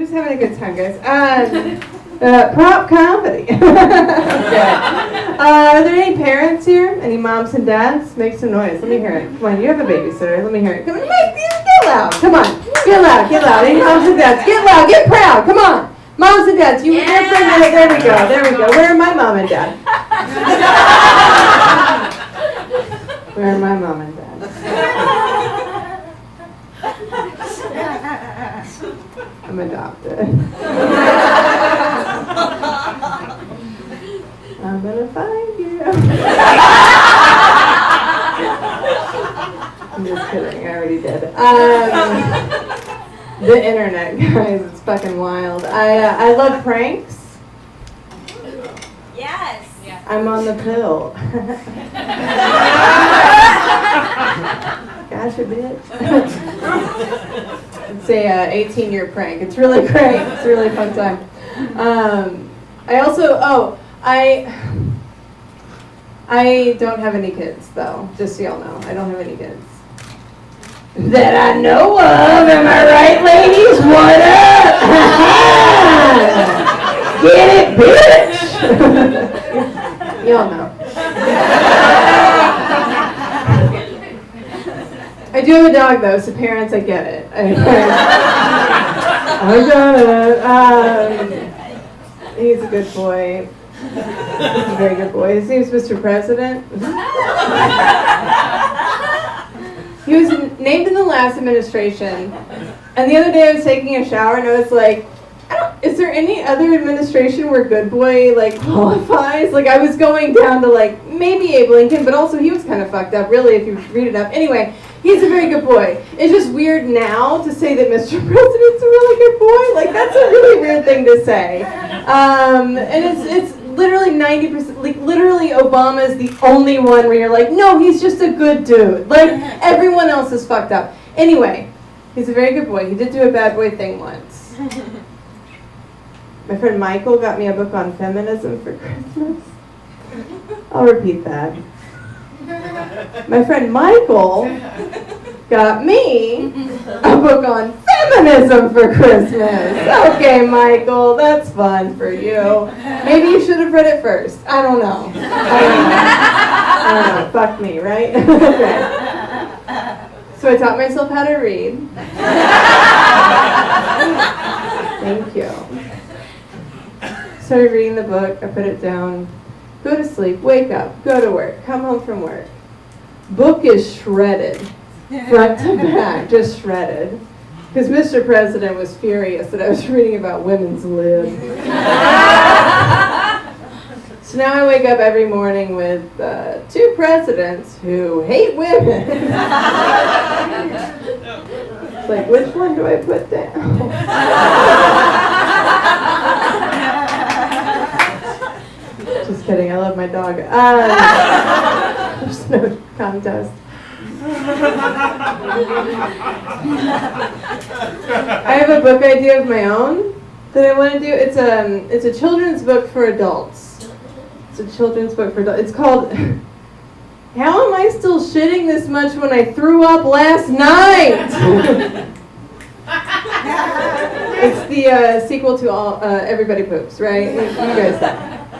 just having a good time, guys. Prop comedy. Are there any parents here? Any moms and dads? Make some noise. Let me hear it. Come on, you have a babysitter. Let me hear it. Come on, get loud. Come on, get loud, get loud. Any moms and dads? Get loud, get proud. Come on, moms and dads. You, yeah. There we go. There we go. Where are my mom and dad? Where are my mom and dad? I'm adopted. I'm gonna find you. I'm just kidding, I already did. The internet, guys, it's fucking wild. I love pranks. Yes. I'm on the pill. Gotcha, bitch. It's a 18-year prank. It's really great. It's a really fun time. I don't have any kids, though. Just so y'all know, I don't have any kids that I know of. Am I right, ladies? What up? Get it, bitch? Y'all know. I do have a dog, though, so parents, I get it. I got it. He's a good boy. He's a very good boy. His name's Mr. President. He was named in the last administration. And the other day I was taking a shower and I was like, is there any other administration where good boy qualifies? I was going down to maybe Abe Lincoln, but also he was kind of fucked up, really, if you read it up. Anyway, he's a very good boy. It's just weird now to say that Mr. President's a really good boy. That's a really weird thing to say. And it's literally 90%, literally Obama's the only one where you're like, no, he's just a good dude. Everyone else is fucked up. Anyway, he's a very good boy. He did do a bad boy thing once. My friend Michael got me a book on feminism for Christmas. I'll repeat that. My friend Michael got me a book on feminism for Christmas. Okay, Michael, that's fun for you. Maybe you should have read it first. I don't know. I don't know. Fuck me, right? Okay. So I taught myself how to read. Thank you. Started reading the book. I put it down. Go to sleep. Wake up. Go to work. Come home from work. Book is shredded. Front to back. Just shredded. Because Mr. President was furious that I was reading about women's lib. So now I wake up every morning with two presidents who hate women. It's like, which one do I put down? Just kidding, I love my dog. There's no contest. I have a book idea of my own that I want to do. It's a children's book for adults. It's a children's book for adults. It's called How Am I Still Shitting This Much When I Threw Up Last Night? It's the sequel to Everybody Poops, right? You guys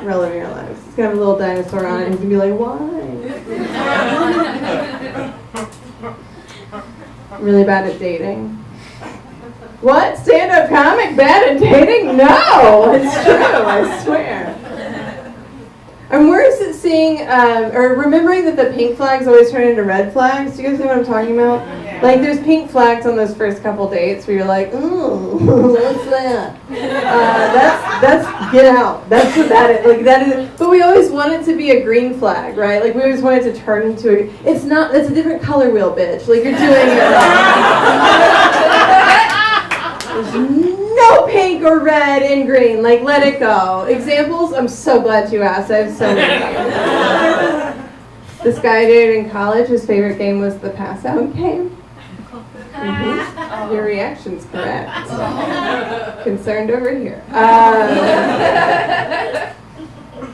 relevant in your lives. It's gonna have a little dinosaur on it and he's gonna be like, why? Really bad at dating. What? Stand-up comic bad at dating? No! It's true, I swear. I'm worse at seeing, or remembering that the pink flags always turn into red flags. Do you guys know what I'm talking about? There's pink flags on those first couple dates where you're like, ooh, what's that? That's get out. That's what that is. That is. But we always want it to be a green flag, right? We always want it to turn into a. It's not. That's a different color wheel, bitch. You're doing it wrong. There's no pink or red and green. Let it go. Examples? I'm so glad you asked. I have so many. This guy I dated in college, his favorite game was the pass-out game. Mm-hmm. Your reaction's correct. Concerned over here.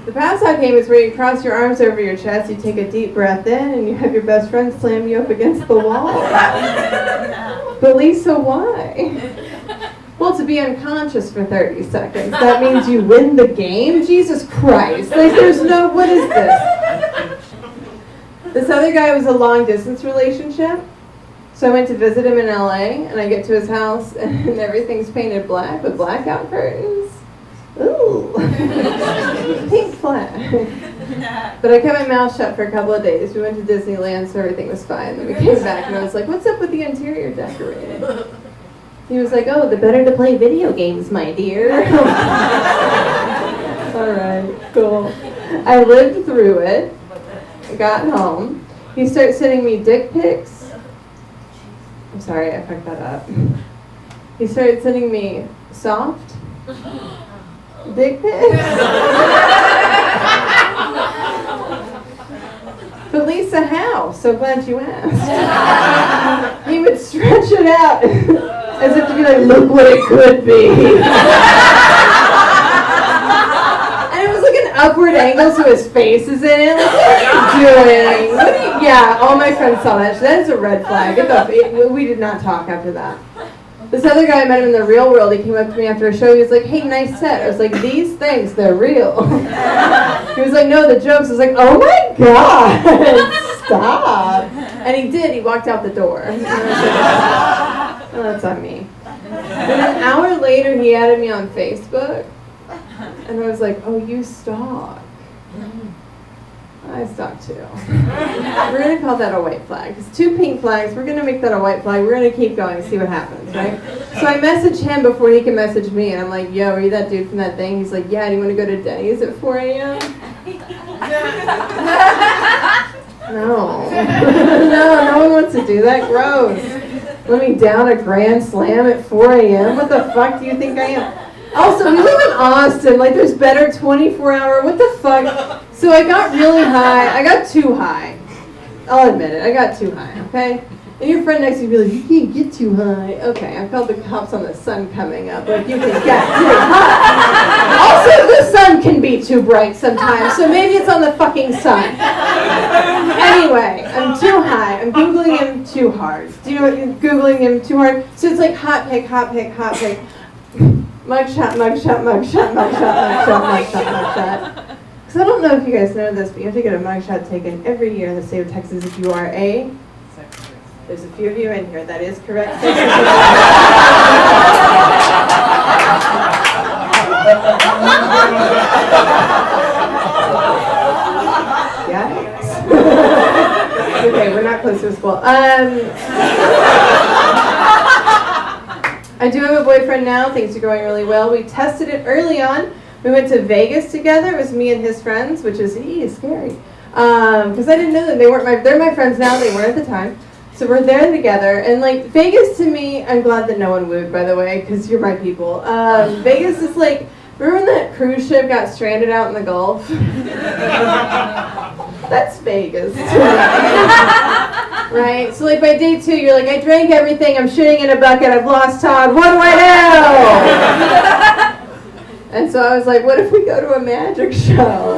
The pass-out game is where you cross your arms over your chest, you take a deep breath in, and you have your best friend slam you up against the wall. But Lisa, why? Well, Well, to be unconscious for 30 seconds, that means you win the game? Jesus Christ. Like, there's no, what is this? This other guy was a long-distance relationship. So I went to visit him in LA, and I get to his house, and everything's painted black with blackout curtains. Ooh. Pink flag. But I kept my mouth shut for a couple of days. We went to Disneyland, so everything was fine. Then we came back, and I was like, what's up with the interior decorating? He was like, oh, the better to play video games, my dear. All right, cool. I lived through it. I got home. He started sending me dick pics. I'm sorry, I fucked that up. He started sending me soft dick pics. But Lisa, how? So glad you asked. He would stretch it out as if to be like, look what it could be. And it was like an upward angle so his face is in it. Like, what are you doing? Yeah, all my friends saw that. That is a red flag. We did not talk after that. This other guy, I met him in the real world. He came up to me after a show. He was like, hey, nice set. I was like, these things, they're real. He was like, no, the jokes. I was like, oh my God, stop. And he did. He walked out the door. And I was like, oh, that's on me. Then an hour later, he added me on Facebook. And I was like, oh, you stalk. I stalk too. We're going to call that a white flag. It's 2 pink flags. We're going to make that a white flag. We're going to keep going and see what happens, right? So I message him before he can message me. And I'm like, yo, are you that dude from that thing? He's like, yeah, do you want to go to Denny's at 4 a.m.? No. No one wants to do that. Gross. Let me down a grand slam at 4 a.m.? What the fuck do you think I am? Also, we live in Austin. Like, there's better 24-hour. What the fuck? So I got really high. I got too high. I'll admit it. I got too high, okay? And your friend next to you will be like, you can't get too high. Okay, I felt the cops on the sun coming up. Like, you can get too high. Also, the sun can be too bright sometimes, so maybe it's on the fucking sun. Anyway, I'm too high. I'm Googling him too hard. Do you know what Googling him too hard? So it's like hot pick, hot pick, hot pick. Mugshot, mugshot, mugshot, mugshot, mugshot, mugshot, mugshot. Because I don't know if you guys know this, but you have to get a mugshot taken every year in the state of Texas if you are a... There's a few of you in here. That is correct. Yikes. Okay, we're not close to a school. I do have a boyfriend now. Things are going really well. We tested it early on. We went to Vegas together. It was me and his friends, which is scary. Because I didn't know them. They're my friends now. They weren't at the time. So we're there together. And like Vegas to me, I'm glad that no one wooed, by the way, because you're my people. Vegas is like, remember when that cruise ship got stranded out in the Gulf? That's Vegas. Right? So like by day 2, you're like, I drank everything, I'm shitting in a bucket, I've lost Todd, what do I do? And so I was like, what if we go to a magic show?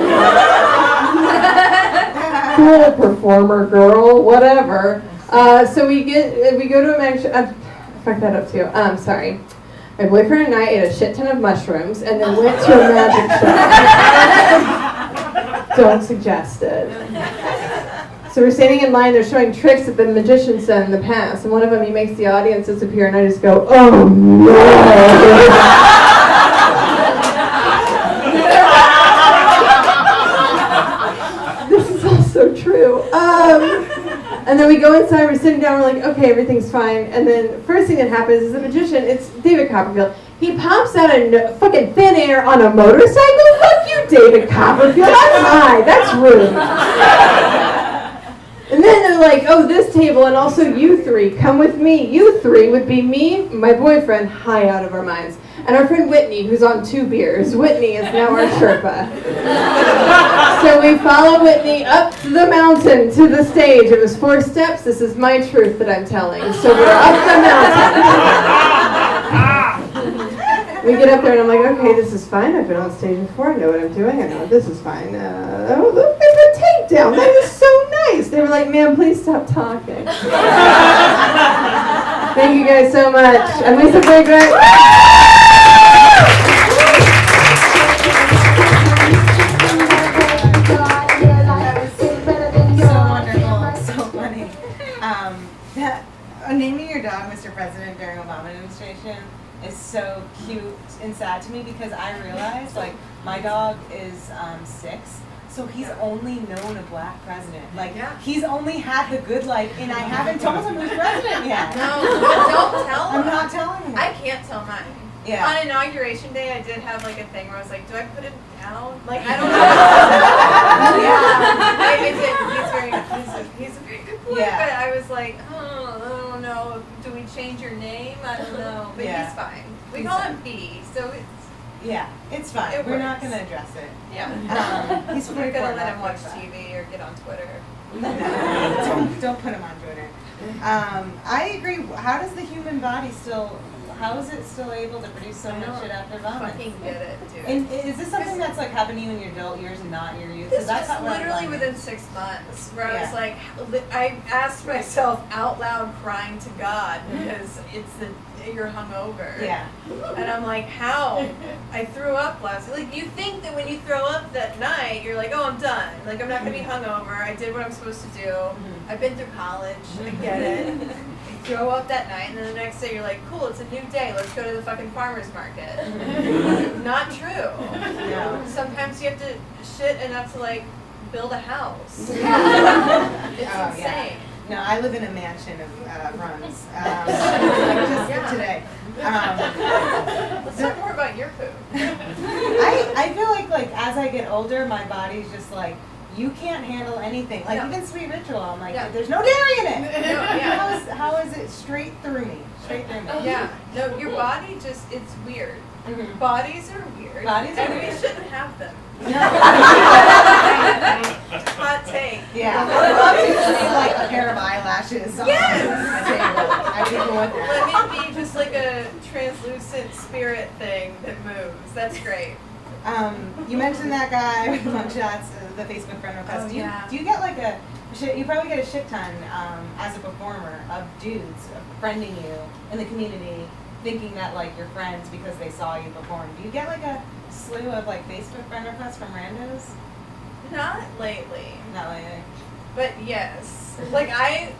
Cool performer girl, whatever. So we go to a magic show. I fucked that up too. Sorry. My boyfriend and I ate a shit ton of mushrooms and then went to a magic show. Don't suggest it. So we're standing in line, they're showing tricks that the magician's done in the past, and one of them, he makes the audience disappear, and I just go, oh no! This is all so true. And then we go inside, we're sitting down, we're like, okay, everything's fine, and then first thing that happens is the magician, it's David Copperfield, he pops out of fucking thin air on a motorcycle. Fuck you, David Copperfield, that's high, that's rude. And then they're like, oh, this table and also you 3, come with me. You 3 would be me, my boyfriend, high out of our minds. And our friend Whitney, who's on 2 beers. Whitney is now our Sherpa. So we follow Whitney up the mountain to the stage. It was 4 steps. This is my truth that I'm telling. So we're up the mountain. We get up there and I'm like, okay, this is fine. I've been on stage before. I know what I'm doing. I know this is fine. Oh, look at the takedown. That is so nice. They were like, ma'am, please stop talking. Thank you guys so much. I'm Lisa Friedrich. so cute and sad to me because I realized, like, my dog is 6, so he's only known a black president. Like, he's only had the good life, and I haven't told him who's president yet. No, don't tell him. I'm not telling him. I can't tell mine. Yeah. On Inauguration Day, I did have like a thing where I was like, do I put it down? Like, I don't know. I did. He's a very good boy. Yeah. But I was like, oh, I don't know. Do we change your name? I don't know. But he's fine. We call him B, so it's. Yeah, it's fine. We're not going to address it. Yeah. He's We're going to let him watch TV or get on Twitter. No, don't put him on Twitter. I agree. How does the human body how is it still able to produce so much shit after vomit? Fucking get it, dude. And is this something that's like happened to you in your adult years and not in your youth? This was literally within 6 months, where I was like, I asked myself out loud, crying to God, because you're hungover. Yeah. And I'm like, how? I threw up last night. Like, you think that when you throw up that night, you're like, oh, I'm done. Like, I'm not going to be hungover. I did what I'm supposed to do. I've been through college. I get it. You throw up that night, and then the next day you're like, cool, it's a new day. Let's go to the fucking farmer's market. Not true. No. Sometimes you have to shit enough to, like, build a house. It's insane. Yeah. No, I live in a mansion of runs. Just today. Let's talk more about your poop. I feel like as I get older, my body's just like, you can't handle anything. Like even Sweet Ritual, I'm like, there's no dairy in it. No, how is it straight through me? Straight through me. Yeah. No, your body just, it's weird. Mm-hmm. Bodies are weird. And we shouldn't have them. Hot take. Yeah. I love to see like a pair of eyelashes on a table. I think want that. Let me be just like a translucent spirit thing that moves. That's great. You mentioned that guy with mugshots, the Facebook friend request. Do you get like you probably get a shit ton as a performer of dudes friending you in the community, thinking that like you're friends because they saw you perform. Do you get like a slew of like Facebook friend requests from randos? Not lately. Not lately. But yes. Like my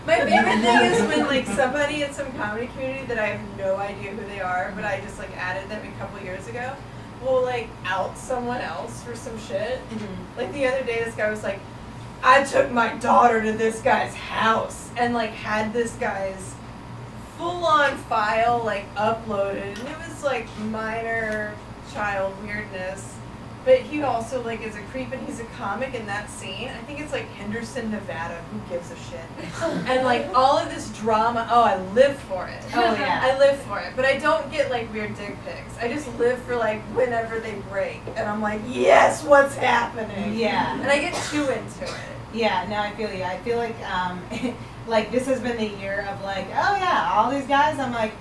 favorite thing is when like somebody in some comedy community that I have no idea who they are, but I just like added them a couple years ago, will like out someone else for some shit. Mm-hmm. Like the other day this guy was like, I took my daughter to this guy's house and like had this guy's full-on file like uploaded, and it was like minor child weirdness, but he also like is a creep and he's a comic in that scene. I think it's like Henderson, Nevada. Who gives a shit? And like all of this drama. Oh, I live for it. Oh yeah, I live for it. But I don't get like weird dick pics. I just live for like whenever they break, and I'm like, yes, what's happening? Yeah. And I get too into it. Yeah. No, I feel you. I feel like like this has been the year of like, oh yeah, all these guys. I'm like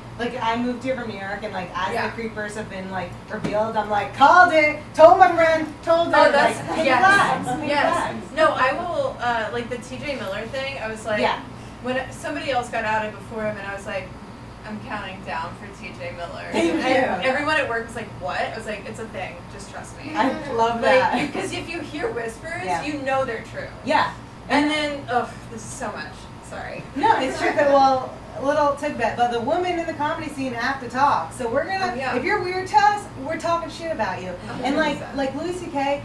I moved here from New York, and like as the creepers have been like revealed, I'm like, called it, told my friend, told her. Oh, that's like, flags. No, I will like the TJ Miller thing. I was like, when somebody else got outed before him, and I was like, I'm counting down for TJ Miller. Thank you. Everyone at work was like, what? I was like, it's a thing. Just trust me. I love that. Because if you hear whispers, you know they're true. Yeah. And then, this is so much. Sorry. No, it's true. Well, a little tidbit, but the women in the comedy scene have to talk. So we're gonna, if you're weird to us, we're talking shit about you. 100%. And like Louis C.K.,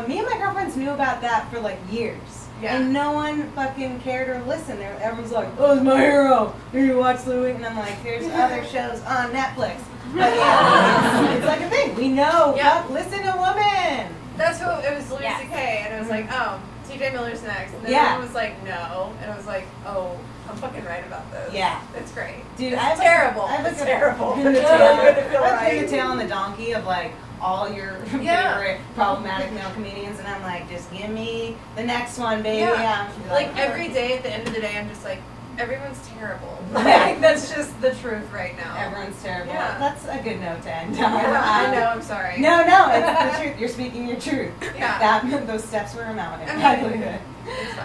me and my girlfriends knew about that for like years. Yeah. And no one fucking cared or listened. Everyone's like, oh, it's my hero. Here you watch Louis. And I'm like, there's other shows on Netflix. But yeah, it's like a thing. We know. Yeah. Listen to women. That's what it was, Louis C.K. And I was like, oh, TJ Miller's next. And then everyone was like, no. And I was like, oh, I'm fucking right about this. Yeah. It's great. Dude, it's terrible. It's terrible. I've been the tail on the donkey of like all your favorite problematic male comedians, and I'm like, just give me the next one, baby. Yeah. Like every day at the end of the day, I'm just like, everyone's terrible. Like, that's just the truth right now. Everyone's terrible. Yeah. That's a good note to end on. I know, I'm sorry. No, it's the truth. You're speaking your truth. Yeah. Those steps were a mountain.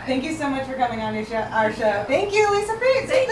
Thank you so much for coming on our show. Thank you, Lisa Friedrich.